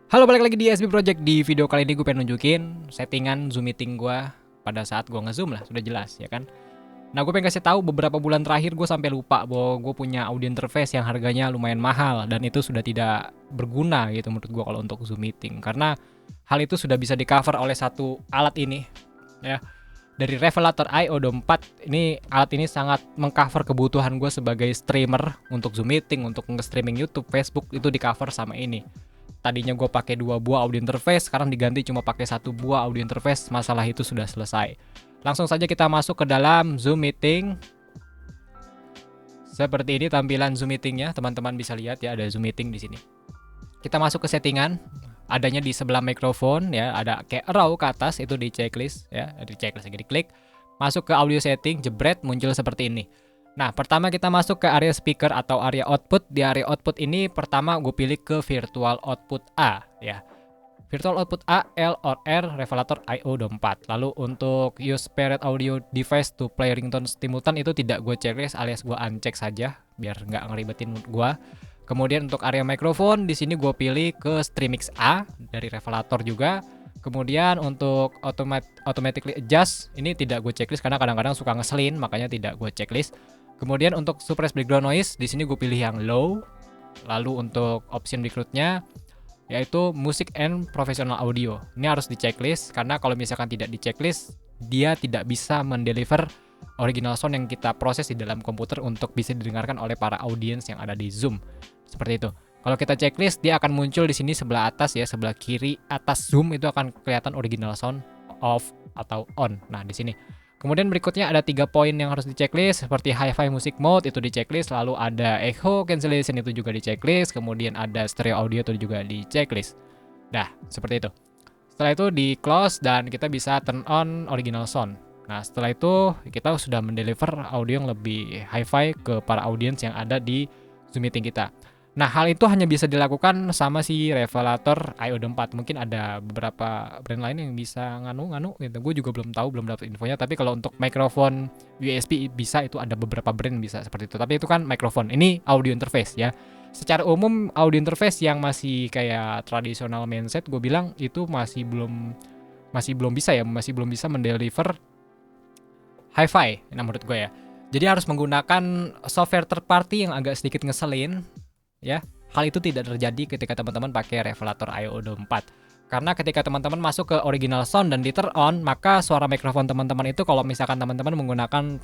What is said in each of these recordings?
Halo, balik lagi di SB Project. Di video kali ini gue pengen nunjukin settingan Zoom meeting gue pada saat gue nge-zoom lah, sudah jelas ya kan. Nah, gue pengen kasih tahu beberapa bulan terakhir gue sampai lupa bahwa gue punya audio interface yang harganya lumayan mahal dan itu sudah tidak berguna gitu menurut gue kalau untuk Zoom meeting, karena hal itu sudah bisa di cover oleh satu alat ini ya, dari Revelator IO24. Ini alat ini sangat mengcover kebutuhan gue sebagai streamer untuk Zoom meeting, untuk nge-streaming YouTube, Facebook, itu di cover sama ini. Tadinya gue pakai 2 buah audio interface, sekarang diganti cuma pakai 1 buah audio interface. Masalah itu sudah selesai. Langsung saja kita masuk ke dalam Zoom meeting. Seperti ini tampilan Zoom meetingnya, teman-teman bisa lihat ya, ada Zoom meeting di sini. Kita masuk ke settingan, adanya di sebelah mikrofon ya, ada kayak arrow ke atas, itu di checklist ya, di checklist lagi diklik. Masuk ke audio setting, jebret, muncul seperti ini. Nah, pertama kita masuk ke area speaker atau area output. Di area output ini pertama gue pilih ke virtual output A ya. Virtual output A, L or R, Revelator IO24. Lalu untuk use paired audio device to play ringtone simultan itu tidak gue checklist, alias gue uncheck saja biar nggak ngeribetin gue. Kemudian untuk area mikrofon di sini gue pilih ke Streamix A dari Revelator juga. Kemudian untuk automatically adjust ini tidak gue checklist karena kadang-kadang suka ngeselin, makanya tidak gue checklist. Kemudian untuk suppress background noise di sini gue pilih yang low. Lalu untuk option berikutnya yaitu music and professional audio. Ini harus di checklist karena kalau misalkan tidak di checklist dia tidak bisa mendeliver original sound yang kita proses di dalam komputer untuk bisa didengarkan oleh para audiens yang ada di Zoom. Seperti itu. Kalau kita checklist dia akan muncul di sini sebelah atas ya, sebelah kiri atas Zoom itu akan kelihatan original sound off atau on. Nah, di sini. Kemudian berikutnya ada 3 poin yang harus di checklist, seperti hi-fi music mode itu di checklist, lalu ada echo cancellation itu juga di checklist, kemudian ada stereo audio itu juga di checklist. Nah, seperti itu. Setelah itu di close dan kita bisa turn on original sound. Nah, setelah itu kita sudah mendeliver audio yang lebih hi-fi ke para audiens yang ada di Zoom meeting kita. Nah, hal itu hanya bisa dilakukan sama si Revelator IO24. Mungkin ada beberapa brand lain yang bisa nganu gitu. Gue juga belum tahu, belum dapat infonya. Tapi kalau untuk mikrofon USB bisa, itu ada beberapa brand bisa seperti itu. Tapi itu kan mikrofon. Ini audio interface ya. Secara umum audio interface yang masih kayak tradisional mindset, gue bilang itu masih belum bisa ya, masih belum bisa mendeliver hi-fi. Nah, menurut gue ya. Jadi harus menggunakan software third party yang agak sedikit ngeselin. Ya, hal itu tidak terjadi ketika teman-teman pakai Revelator IO24. Karena ketika teman-teman masuk ke original sound dan di turn on, maka suara mikrofon teman-teman itu kalau misalkan teman-teman menggunakan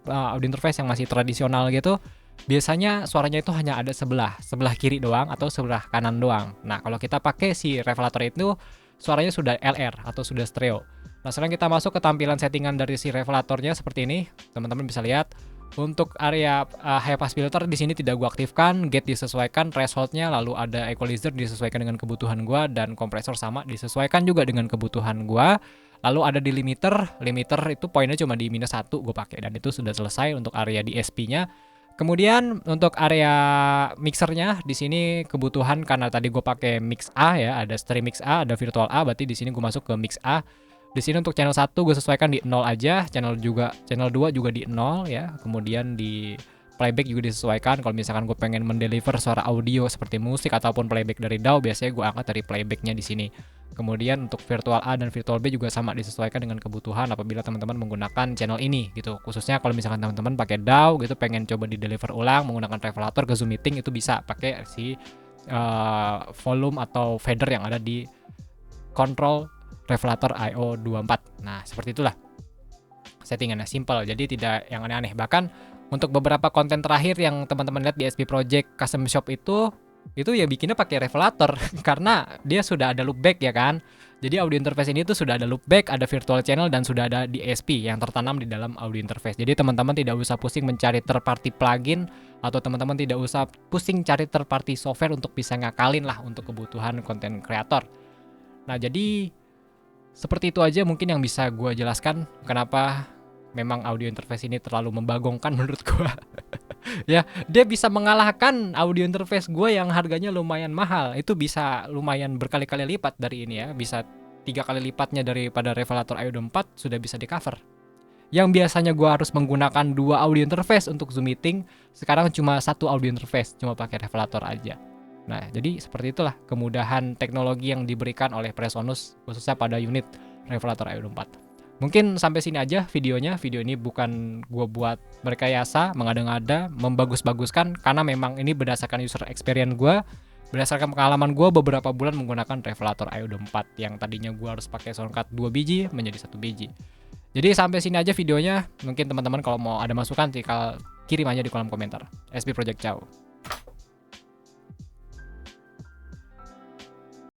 audio interface yang masih tradisional gitu, biasanya suaranya itu hanya ada sebelah kiri doang atau sebelah kanan doang. Nah, kalau kita pakai si Revelator itu suaranya sudah LR atau sudah stereo. Nah, sekarang kita masuk ke tampilan settingan dari si Revelatornya seperti ini. Teman-teman bisa lihat. Untuk area high pass filter di sini tidak gua aktifkan, gate disesuaikan, thresholdnya, lalu ada equalizer disesuaikan dengan kebutuhan gua, dan kompresor sama disesuaikan juga dengan kebutuhan gua. Lalu ada di limiter itu poinnya cuma di -1 gue pakai dan itu sudah selesai untuk area DSP-nya. Kemudian untuk area mixernya di sini kebutuhan karena tadi gue pakai mix A ya, ada stream mix A, ada virtual A, berarti di sini gue masuk ke mix A. Di sini untuk channel 1 gue sesuaikan di 0 aja, channel 2 juga di 0 ya. Kemudian di playback juga disesuaikan. Kalau misalkan gue pengen mendeliver suara audio seperti musik ataupun playback dari DAW, biasanya gue angkat dari playbacknya di sini. Kemudian untuk virtual A dan virtual B juga sama disesuaikan dengan kebutuhan apabila teman-teman menggunakan channel ini gitu. Khususnya kalau misalkan teman-teman pakai DAW gitu, pengen coba di deliver ulang menggunakan Revelator ke Zoom meeting, itu bisa pakai si volume atau fader yang ada di control Revelator IO24. Nah, seperti itulah settingannya, simple. Jadi tidak yang aneh-aneh. Bahkan untuk beberapa konten terakhir yang teman-teman lihat di SP Project Custom Shop itu ya bikinnya pakai Revelator karena dia sudah ada loopback ya kan. Jadi audio interface ini tuh sudah ada loopback, ada virtual channel, dan sudah ada DSP yang tertanam di dalam audio interface. Jadi teman-teman tidak usah pusing mencari third party plugin, atau teman-teman tidak usah pusing cari third party software untuk bisa ngakalin lah untuk kebutuhan konten kreator. Nah, jadi seperti itu aja mungkin yang bisa gue jelaskan kenapa memang audio interface ini terlalu membagongkan menurut gue. Ya, dia bisa mengalahkan audio interface gue yang harganya lumayan mahal. Itu bisa lumayan berkali-kali lipat dari ini ya. Bisa 3 kali lipatnya daripada Revelator IO24 sudah bisa di cover. Yang biasanya gue harus menggunakan 2 audio interface untuk Zoom meeting, sekarang cuma 1 audio interface, cuma pakai Revelator aja. Nah, jadi seperti itulah kemudahan teknologi yang diberikan oleh Presonus khususnya pada unit Revelator IO24. Mungkin sampai sini aja videonya. Video ini bukan gue buat berkayasa, mengada-ngada, membagus-baguskan, karena memang ini berdasarkan user experience gue, berdasarkan pengalaman gue beberapa bulan menggunakan Revelator IO24 yang tadinya gue harus pakai soundcard 2 biji menjadi 1 biji. Jadi sampai sini aja videonya. Mungkin teman-teman kalau mau ada masukan tinggal kirim aja di kolom komentar. SB Project Ciao.